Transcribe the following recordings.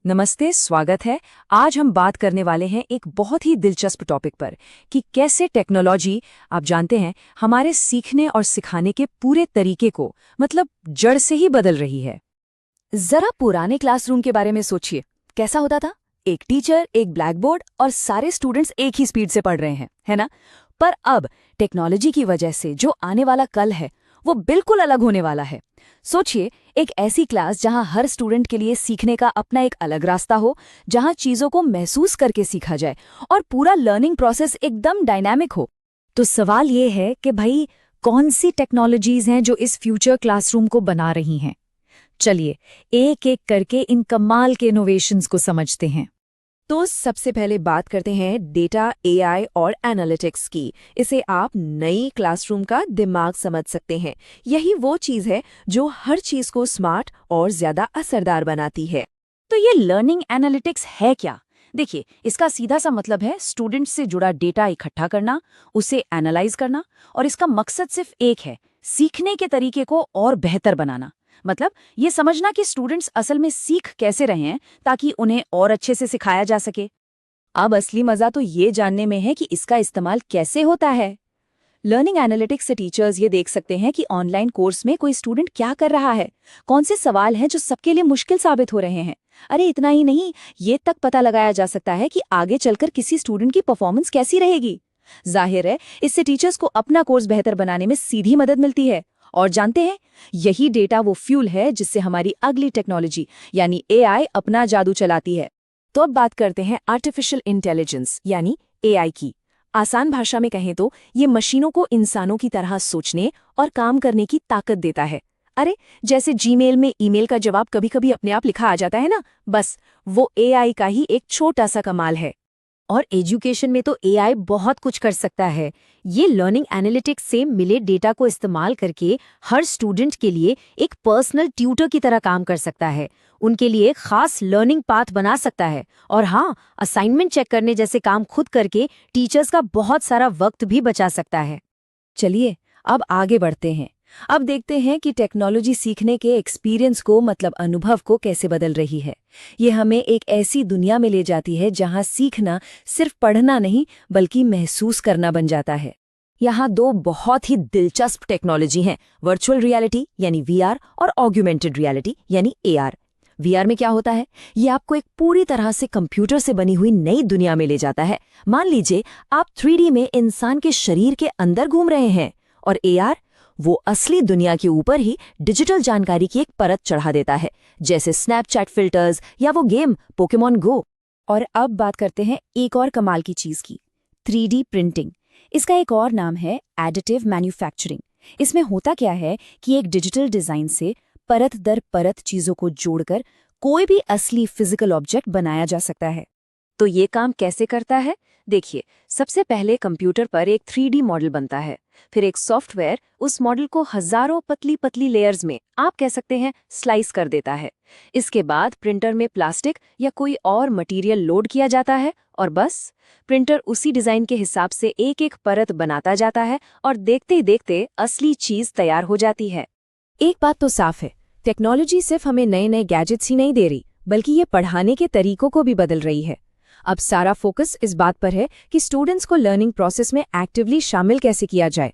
नमस्ते, स्वागत है। आज हम बात करने वाले हैं एक बहुत ही दिलचस्प टॉपिक पर कि कैसे टेक्नोलॉजी, आप जानते हैं, हमारे सीखने और सिखाने के पूरे तरीके को मतलब जड़ से ही बदल रही है। जरा पुराने क्लासरूम के बारे में सोचिए, कैसा होता था? एक टीचर, एक ब्लैक बोर्ड और सारे स्टूडेंट्स एक ही स्पीड से पढ़ रहे हैं, है ना? पर अब टेक्नोलॉजी की वजह से जो आने वाला कल है वो बिल्कुल अलग होने वाला है। सोचिए, एक ऐसी क्लास जहां हर स्टूडेंट के लिए सीखने का अपना एक अलग रास्ता हो, जहां चीजों को महसूस करके सीखा जाए और पूरा लर्निंग प्रोसेस एकदम डायनामिक हो। तो सवाल ये है कि भाई, कौन सी टेक्नोलॉजीज हैं जो इस फ्यूचर क्लासरूम को बना रही हैं? चलिए एक एक करके इन कमाल के इनोवेशंस को समझते हैं। तो सबसे पहले बात करते हैं डेटा, एआई और एनालिटिक्स की। इसे आप नई क्लासरूम का दिमाग समझ सकते हैं। यही वो चीज़ है जो हर चीज़ को स्मार्ट और ज़्यादा असरदार बनाती है। तो ये लर्निंग एनालिटिक्स है क्या? देखिए, इसका सीधा सा मतलब है स्टूडेंट से जुड़ा डेटा इकट्ठा करना, उसे एनालाइज करना, और इसका मकसद सिर्फ एक है, सीखने के तरीके को और बेहतर बनाना। मतलब ये समझना कि स्टूडेंट्स असल में सीख कैसे रहे हैं ताकि उन्हें और अच्छे से सिखाया जा सके। अब असली मजा तो ये जानने में है कि इसका इस्तेमाल कैसे होता है। लर्निंग एनालिटिक्स से टीचर्स ये देख सकते हैं कि ऑनलाइन कोर्स में कोई स्टूडेंट क्या कर रहा है, कौन से सवाल हैं जो सबके लिए मुश्किल साबित हो रहे हैं। अरे इतना ही नहीं, ये तक पता लगाया जा सकता है कि आगे चलकर किसी स्टूडेंट की परफॉर्मेंस कैसी रहेगी। जाहिर है, इससे टीचर्स को अपना कोर्स बेहतर बनाने में सीधी मदद मिलती है। और जानते हैं, यही डेटा वो फ्यूल है जिससे हमारी अगली टेक्नोलॉजी यानी एआई अपना जादू चलाती है। तो अब बात करते हैं आर्टिफिशियल इंटेलिजेंस यानी एआई की। आसान भाषा में कहें तो ये मशीनों को इंसानों की तरह सोचने और काम करने की ताकत देता है। अरे जैसे जीमेल में ईमेल का जवाब कभी कभी अपने आप लिखा आ जाता है ना, बस वो एआई का ही एक छोटा सा कमाल है। और एजुकेशन में तो एआई बहुत कुछ कर सकता है। ये लर्निंग एनालिटिक्स से मिले डेटा को इस्तेमाल करके हर स्टूडेंट के लिए एक पर्सनल ट्यूटर की तरह काम कर सकता है, उनके लिए खास लर्निंग पाथ बना सकता है, और हाँ, असाइनमेंट चेक करने जैसे काम खुद करके टीचर्स का बहुत सारा वक्त भी बचा सकता है। चलिए अब आगे बढ़ते हैं। अब देखते हैं कि टेक्नोलॉजी सीखने के एक्सपीरियंस को मतलब अनुभव को कैसे बदल रही है। ये हमें एक ऐसी दुनिया में ले जाती है जहां सीखना सिर्फ पढ़ना नहीं बल्कि महसूस करना बन जाता है। यहाँ दो बहुत ही दिलचस्प टेक्नोलॉजी हैं, वर्चुअल रियलिटी यानी वीआर और ऑग्यूमेंटेड रियलिटी यानी एआर। वीआर में क्या होता है? ये आपको एक पूरी तरह से कंप्यूटर से बनी हुई नई दुनिया में ले जाता है। मान लीजिए आप 3D में इंसान के शरीर के अंदर घूम रहे हैं, और एआर वो असली दुनिया के ऊपर ही डिजिटल जानकारी की एक परत चढ़ा देता है, जैसे स्नैपचैट फिल्टर्स या वो गेम पोकेमॉन गो। और अब बात करते हैं एक और कमाल की चीज की, 3D प्रिंटिंग। इसका एक और नाम है एडिटिव मैन्युफैक्चरिंग। इसमें होता क्या है कि एक डिजिटल डिजाइन से परत दर परत चीजों को जोड़कर कोई भी असली फिजिकल ऑब्जेक्ट बनाया जा सकता है। तो ये काम कैसे करता है? देखिए, सबसे पहले कंप्यूटर पर एक 3D मॉडल बनता है, फिर एक सॉफ्टवेयर उस मॉडल को हजारों पतली पतली लेयर्स में, आप कह सकते हैं, स्लाइस कर देता है। इसके बाद प्रिंटर में प्लास्टिक या कोई और मटेरियल लोड किया जाता है, और बस प्रिंटर उसी डिजाइन के हिसाब से एक एक परत बनाता जाता है, और देखते ही देखते असली चीज तैयार हो जाती है। एक बात तो साफ है, टेक्नोलॉजी सिर्फ हमें नए नए गैजेट्स ही नहीं दे रही, बल्कि ये पढ़ाने के तरीकों को भी बदल रही है। अब सारा फोकस इस बात पर है कि स्टूडेंट्स को लर्निंग प्रोसेस में एक्टिवली शामिल कैसे किया जाए।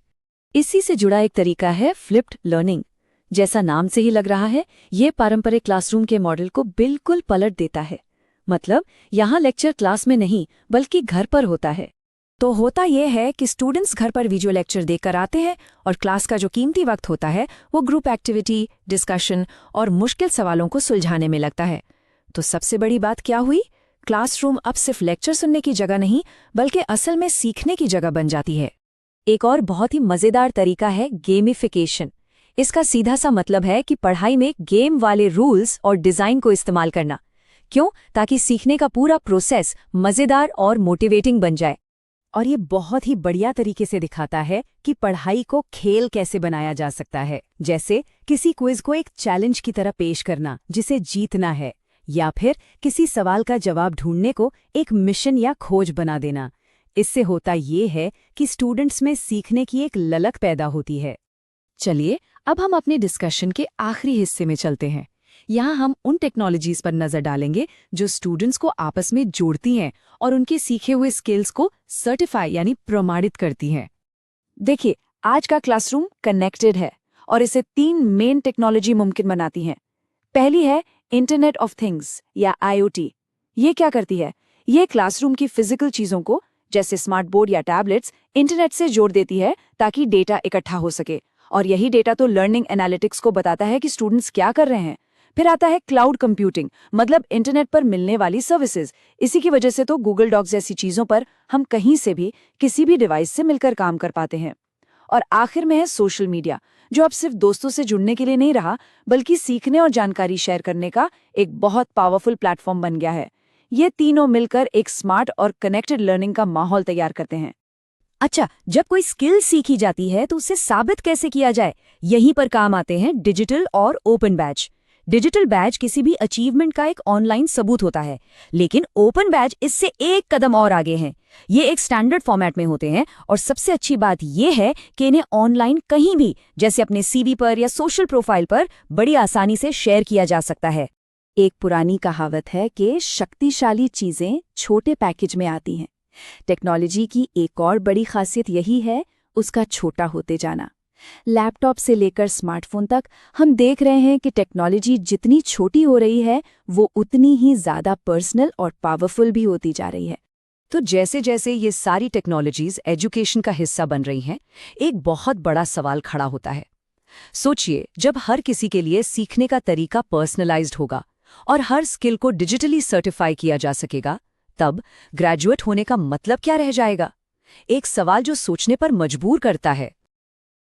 इसी से जुड़ा एक तरीका है फ्लिप्ड लर्निंग। जैसा नाम से ही लग रहा है, ये पारंपरिक क्लासरूम के मॉडल को बिल्कुल पलट देता है। मतलब यहाँ लेक्चर क्लास में नहीं बल्कि घर पर होता है। तो होता यह है कि स्टूडेंट्स घर पर वीडियो लेक्चर देखकर आते हैं, और क्लास का जो कीमती वक्त होता है वो ग्रुप एक्टिविटी, डिस्कशन और मुश्किल सवालों को सुलझाने में लगता है। तो सबसे बड़ी बात क्या हुई? क्लासरूम अब सिर्फ लेक्चर सुनने की जगह नहीं बल्कि असल में सीखने की जगह बन जाती है। एक और बहुत ही मजेदार तरीका है गेमिफिकेशन। इसका सीधा सा मतलब है कि पढ़ाई में गेम वाले रूल्स और डिजाइन को इस्तेमाल करना। क्यों? ताकि सीखने का पूरा प्रोसेस मजेदार और मोटिवेटिंग बन जाए। और ये बहुत ही बढ़िया तरीके से दिखाता है कि पढ़ाई को खेल कैसे बनाया जा सकता है। जैसे किसी क्विज को एक चैलेंज की तरह पेश करना जिसे जीतना है, या फिर किसी सवाल का जवाब ढूंढने को एक मिशन या खोज बना देना। इससे होता ये है कि स्टूडेंट्स में सीखने की एक ललक पैदा होती है। चलिए अब हम अपने डिस्कशन के आखिरी हिस्से में चलते हैं। यहाँ हम उन टेक्नोलॉजीज पर नजर डालेंगे जो स्टूडेंट्स को आपस में जोड़ती हैं और उनके सीखे हुए स्किल्स को सर्टिफाई यानी प्रमाणित करती हैं। देखिए, आज का क्लासरूम कनेक्टेड है और इसे 3 मेन टेक्नोलॉजी मुमकिन बनाती हैं। पहली है इंटरनेट ऑफ थिंग्स या IoT। ये क्या करती है? ये क्लासरूम की फिजिकल चीजों को, जैसे स्मार्ट बोर्ड या टैबलेट्स, इंटरनेट से जोड़ देती है ताकि डेटा इकट्ठा हो सके। और यही डेटा तो लर्निंग एनालिटिक्स को बताता है कि स्टूडेंट्स क्या कर रहे हैं। फिर आता है क्लाउड कंप्यूटिंग, मतलब इंटरनेट पर मिलने वाली सर्विसेज। इसी की वजह से तो गूगल डॉक्स जैसी चीजों पर हम कहीं से भी किसी भी डिवाइस से मिलकर काम कर पाते हैं। और आखिर में है सोशल मीडिया, जो अब सिर्फ दोस्तों से जुड़ने के लिए नहीं रहा, बल्कि सीखने और जानकारी शेयर करने का एक बहुत पावरफुल प्लेटफॉर्म बन गया है। ये तीनों मिलकर एक स्मार्ट और कनेक्टेड लर्निंग का माहौल तैयार करते हैं। अच्छा, जब कोई स्किल सीखी जाती है तो उसे साबित कैसे किया जाए? यहीं पर काम आते हैं डिजिटल और ओपन बैच। डिजिटल बैच किसी भी अचीवमेंट का एक ऑनलाइन सबूत होता है, लेकिन ओपन बैच इससे एक कदम और आगे हैं। ये एक स्टैंडर्ड फॉर्मेट में होते हैं और सबसे अच्छी बात ये है कि इन्हें ऑनलाइन कहीं भी, जैसे अपने CV पर या सोशल प्रोफाइल पर, बड़ी आसानी से शेयर किया जा सकता है। एक पुरानी कहावत है कि शक्तिशाली चीजें छोटे पैकेज में आती हैं। टेक्नोलॉजी की एक और बड़ी खासियत यही है उसका छोटा होते जाना। लैपटॉप से लेकर स्मार्टफोन तक हम देख रहे हैं कि टेक्नोलॉजी जितनी छोटी हो रही है, वो उतनी ही ज्यादा पर्सनल और पावरफुल भी होती जा रही है। तो जैसे जैसे ये सारी टेक्नोलॉजीज एजुकेशन का हिस्सा बन रही हैं, एक बहुत बड़ा सवाल खड़ा होता है। सोचिए, जब हर किसी के लिए सीखने का तरीका पर्सनलाइज्ड होगा और हर स्किल को डिजिटली सर्टिफाई किया जा सकेगा, तब ग्रेजुएट होने का मतलब क्या रह जाएगा? एक सवाल जो सोचने पर मजबूर करता है।